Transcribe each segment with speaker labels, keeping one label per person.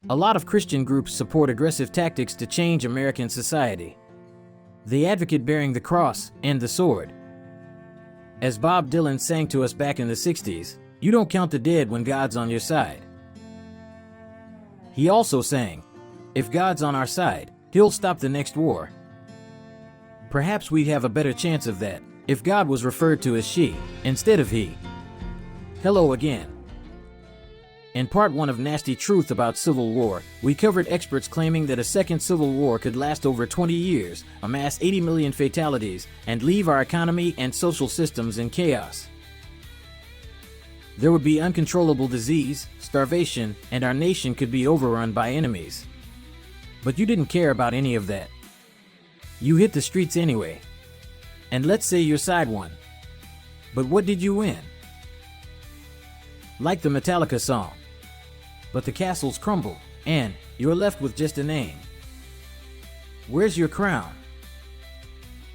Speaker 1: A lot of Christian groups support aggressive tactics to change American society. They advocate bearing the cross and the sword. As Bob Dylan sang to us back in the 60s, you don't count the dead when God's on your side. He also sang, if God's on our side, He'll stop the next war. Perhaps we'd have a better chance of that if God was referred to as she instead of he. Hello again. In part 1 of Nasty Truth about Civil War, we covered experts claiming that a second Civil War could last over 20 years, amass 80 million fatalities, and leave our economy and social systems in chaos. There would be uncontrollable disease, starvation, and our nation could be overrun by enemies. But you didn't care about any of that. You hit the streets anyway. And let's say your side won. But what did you win? Like the Metallica song. But the castles crumble, and you're left with just a name. Where's your crown?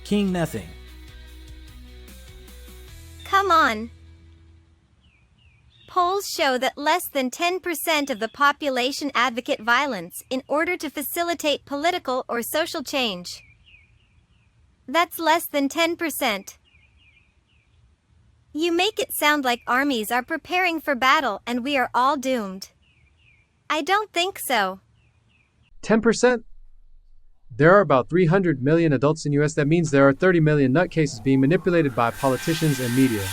Speaker 1: King nothing.
Speaker 2: Come on. Polls show that less than 10% of the population advocate violence in order to facilitate political or social change. That's less than 10%. You make it sound like armies are preparing for battle and we are all doomed. I don't think so.
Speaker 3: 10%? There are about 300 million adults in US. That means there are 30 million nutcases being manipulated by politicians and media.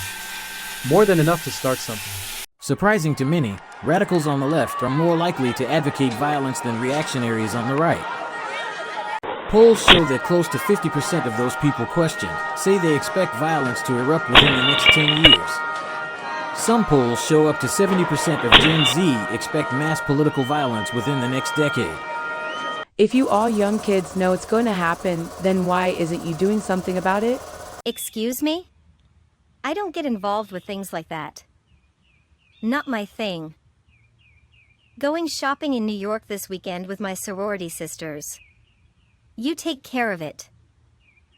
Speaker 3: More than enough to start something.
Speaker 1: Surprising to many, radicals on the left are more likely to advocate violence than reactionaries on the right. Polls show that close to 50% of those people questioned say they expect violence to erupt within the next 10 years. Some polls show up to 70% of Gen Z expect mass political violence within the next decade.
Speaker 4: If you all young kids know it's going to happen, then why isn't you doing something about it?
Speaker 2: Excuse me? I don't get involved with things like that. Not my thing. Going shopping in New York this weekend with my sorority sisters. You take care of it.